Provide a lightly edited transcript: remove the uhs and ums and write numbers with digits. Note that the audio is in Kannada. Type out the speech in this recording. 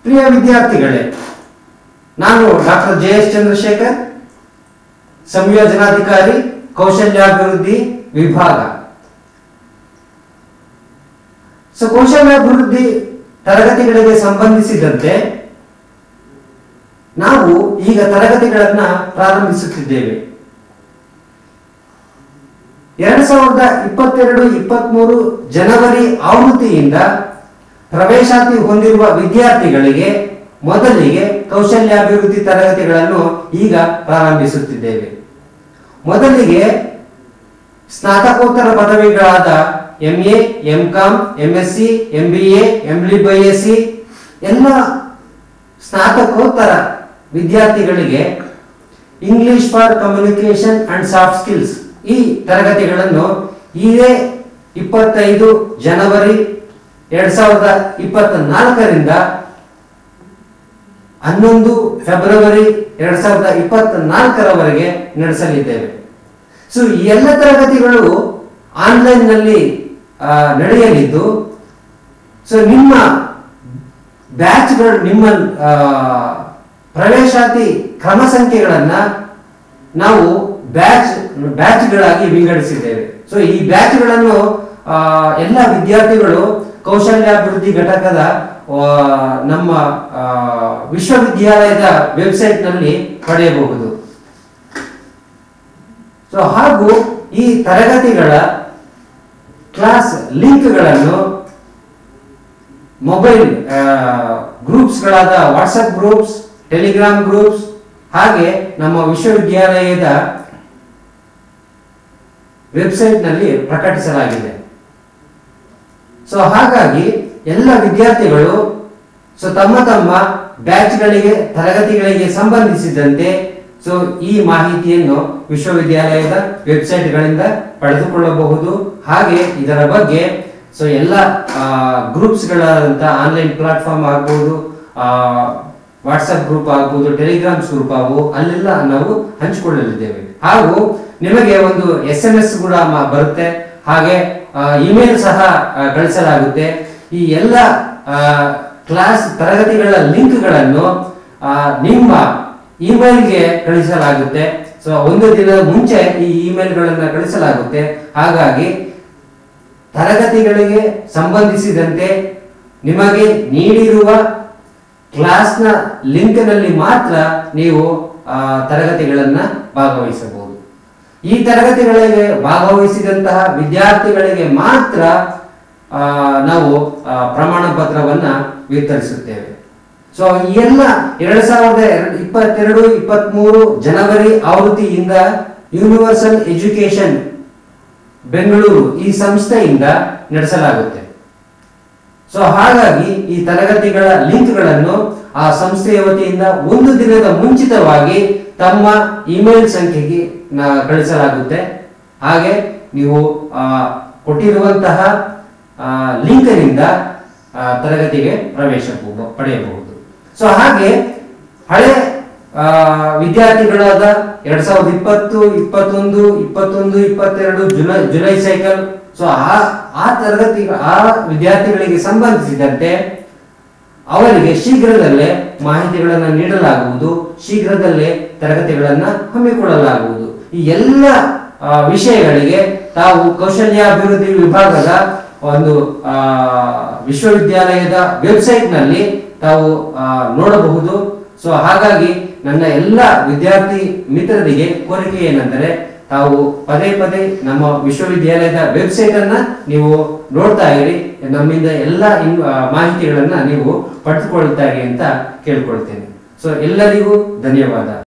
ಪ್ರಿಯ ವಿದ್ಯಾರ್ಥಿಗಳೇ, ನಾನು ಡಾಕ್ಟರ್ ಜೆ.ಎಸ್. ಚಂದ್ರಶೇಖರ್, ಸಂಯೋಜನಾಧಿಕಾರಿ, ಕೌಶಲ್ಯಾಭಿವೃದ್ಧಿ ವಿಭಾಗ. ಕೌಶಲ್ಯಾಭಿವೃದ್ಧಿ ತರಗತಿಗಳಿಗೆ ಸಂಬಂಧಿಸಿದಂತೆ ನಾವು ಈಗ ತರಗತಿಗಳನ್ನ ಪ್ರಾರಂಭಿಸುತ್ತಿದ್ದೇವೆ. 2022-23 ಜನವರಿ ಆವೃತ್ತಿಯಿಂದ ಪ್ರವೇಶಾತಿ ಹೊಂದಿರುವ ವಿದ್ಯಾರ್ಥಿಗಳಿಗೆ ಮೊದಲಿಗೆ ಕೌಶಲ್ಯಾಭಿವೃದ್ಧಿ ತರಗತಿಗಳನ್ನು ಈಗ ಪ್ರಾರಂಭಿಸುತ್ತಿದ್ದೇವೆ. ಮೊದಲಿಗೆ ಸ್ನಾತಕೋತ್ತರ ಪದವಿಗಳಾದ MA, MCom, MSc, MBA, MLBSc ಎಲ್ಲ ಸ್ನಾತಕೋತ್ತರ ವಿದ್ಯಾರ್ಥಿಗಳಿಗೆ English for communication and soft skills ಈ ತರಗತಿಗಳನ್ನು ಇದೇ 25 ಜನವರಿ 2024ರಿಂದ 11 ಫೆಬ್ರವರಿ 2024ರವರೆಗೆ ನಡೆಸಲಿದ್ದೇವೆ. ಈ ಎಲ್ಲ ತರಗತಿಗಳು ಆನ್ಲೈನ್ ನಲ್ಲಿ ನಡೆಯಲಿದ್ದು, ನಿಮ್ಮ ಬ್ಯಾಚ್ಗಳು, ನಿಮ್ಮ ಪ್ರವೇಶಾತಿ ಕ್ರಮ ಸಂಖ್ಯೆಗಳನ್ನ ನಾವು ಬ್ಯಾಚ್ಗಳಾಗಿ ವಿಂಗಡಿಸಿದ್ದೇವೆ. ಈ ಬ್ಯಾಚ್ಗಳನ್ನು ಎಲ್ಲ ವಿದ್ಯಾರ್ಥಿಗಳು ಕೌಶಲ್ಯಾಭಿವೃದ್ಧಿ ಘಟಕದ ನಮ್ಮ ವಿಶ್ವವಿದ್ಯಾಲಯದ ವೆಬ್ಸೈಟ್ ನಲ್ಲಿ ಪಡೆಯಬಹುದು. ಹಾಗೂ ಈ ತರಗತಿಗಳ ಕ್ಲಾಸ್ ಲಿಂಕ್ಗಳನ್ನು ಮೊಬೈಲ್ ಗ್ರೂಪ್ಸ್ಗಳಾದ ವಾಟ್ಸಪ್ ಗ್ರೂಪ್ಸ್, ಟೆಲಿಗ್ರಾಮ್ ಗ್ರೂಪ್ಸ್, ಹಾಗೆ ನಮ್ಮ ವಿಶ್ವವಿದ್ಯಾಲಯದ ವೆಬ್ಸೈಟ್ ನಲ್ಲಿ ಪ್ರಕಟಿಸಲಾಗಿದೆ. ಹಾಗಾಗಿ ಎಲ್ಲ ವಿದ್ಯಾರ್ಥಿಗಳು ತಮ್ಮ ತಮ್ಮ ಬ್ಯಾಚ್ಗಳಿಗೆ, ತರಗತಿಗಳಿಗೆ ಸಂಬಂಧಿಸಿದಂತೆ ಈ ಮಾಹಿತಿಯನ್ನು ವಿಶ್ವವಿದ್ಯಾಲಯದ ವೆಬ್ಸೈಟ್ಗಳಿಂದ ಪಡೆದುಕೊಳ್ಳಬಹುದು. ಹಾಗೆ ಇದರ ಬಗ್ಗೆ ಎಲ್ಲ ಗ್ರೂಪ್ಸ್ಗಳಾದಂಥ ಆನ್ಲೈನ್ ಪ್ಲಾಟ್ಫಾರ್ಮ್ ಆಗ್ಬೋದು, ವಾಟ್ಸಪ್ ಗ್ರೂಪ್ ಆಗ್ಬೋದು, ಟೆಲಿಗ್ರಾಮ್ಸ್ ಗ್ರೂಪ್ ಆಗ್ಬೋದು, ಅಲ್ಲೆಲ್ಲ ನಾವು ಹಂಚಿಕೊಳ್ಳಲಿದ್ದೇವೆ. ಹಾಗೂ ನಿಮಗೆ ಒಂದು SMS ಕೂಡ ಬರುತ್ತೆ, ಹಾಗೆ ಇಮೇಲ್ ಸಹ ಕಳಿಸಲಾಗುತ್ತೆ. ಈ ಎಲ್ಲ ಕ್ಲಾಸ್ ತರಗತಿಗಳ ಲಿಂಕ್ಗಳನ್ನು ನಿಮ್ಮ ಇಮೇಲ್ಗೆ ಕಳಿಸಲಾಗುತ್ತೆ. ಒಂದು ದಿನದ ಮುಂಚೆ ಈ ಇಮೇಲ್ಗಳನ್ನು ಕಳಿಸಲಾಗುತ್ತೆ. ಹಾಗಾಗಿ ತರಗತಿಗಳಿಗೆ ಸಂಬಂಧಿಸಿದಂತೆ ನಿಮಗೆ ನೀಡಿರುವ ಕ್ಲಾಸ್ನ ಲಿಂಕ್ನಲ್ಲಿ ಮಾತ್ರ ನೀವು ತರಗತಿಗಳನ್ನು ಭಾಗವಹಿಸಬಹುದು. ಈ ತರಗತಿಗಳಿಗೆ ಭಾಗವಹಿಸಿದಂತಹ ವಿದ್ಯಾರ್ಥಿಗಳಿಗೆ ಮಾತ್ರ ನಾವು ಪ್ರಮಾಣ ಪತ್ರವನ್ನು ವಿತರಿಸುತ್ತೇವೆ. ಈ ಎಲ್ಲ 2022-23 ಜನವರಿ ಆವೃತ್ತಿಯಿಂದ ಯೂನಿವರ್ಸಲ್ ಎಜುಕೇಶನ್ ಬೆಂಗಳೂರು ಈ ಸಂಸ್ಥೆಯಿಂದ ನಡೆಸಲಾಗುತ್ತೆ. ಹಾಗಾಗಿ ಈ ತರಗತಿಗಳ ಲಿಂಕ್ಗಳನ್ನು ಆ ಸಂಸ್ಥೆಯ ವತಿಯಿಂದ ಒಂದು ದಿನದ ಮುಂಚಿತವಾಗಿ ತಮ್ಮ ಇಮೇಲ್ ಸಂಖ್ಯೆಗೆ ಕಳಿಸಲಾಗುತ್ತೆ. ಹಾಗೆ ನೀವು ಕೊಟ್ಟಿರುವಂತಹ ಲಿಂಕ್ನಿಂದ ತರಗತಿಗೆ ಪ್ರವೇಶ ಪಡೆಯಬಹುದು. ಹಾಗೆ ಹಳೆ ವಿದ್ಯಾರ್ಥಿಗಳಾದ 2020, 21, 22 ಜುಲೈ ಸೈಕಲ್, ಆ ವಿದ್ಯಾರ್ಥಿಗಳಿಗೆ ಸಂಬಂಧಿಸಿದಂತೆ ಅವರಿಗೆ ಶೀಘ್ರದಲ್ಲೇ ಮಾಹಿತಿಗಳನ್ನು ನೀಡಲಾಗುವುದು, ಶೀಘ್ರದಲ್ಲೇ ತರಗತಿಗಳನ್ನು ಹಮ್ಮಿಕೊಳ್ಳಲಾಗುವುದು. ಈ ಎಲ್ಲ ವಿಷಯಗಳಿಗೆ ತಾವು ಕೌಶಲ್ಯಾಭಿವೃದ್ಧಿ ವಿಭಾಗದ ಒಂದು ವಿಶ್ವವಿದ್ಯಾಲಯದ ವೆಬ್ಸೈಟ್ ನಲ್ಲಿ ತಾವು ನೋಡಬಹುದು. ಹಾಗಾಗಿ ನನ್ನ ಎಲ್ಲ ವಿದ್ಯಾರ್ಥಿ ಮಿತ್ರರಿಗೆ ಕೋರಿಕೆ ಏನೆಂದರೆ, ತಾವು ಪದೇ ಪದೇ ನಮ್ಮ ವಿಶ್ವವಿದ್ಯಾಲಯದ ವೆಬ್ಸೈಟ್ ಅನ್ನ ನೀವು ನೋಡ್ತಾ ಇರಿ, ನಮ್ಮಿಂದ ಎಲ್ಲ ಮಾಹಿತಿಗಳನ್ನ ನೀವು ಪಡೆದುಕೊಳ್ತಾ ಇರಿ ಅಂತ ಕೇಳ್ಕೊಳ್ತೇನೆ. ಎಲ್ಲರಿಗೂ ಧನ್ಯವಾದ.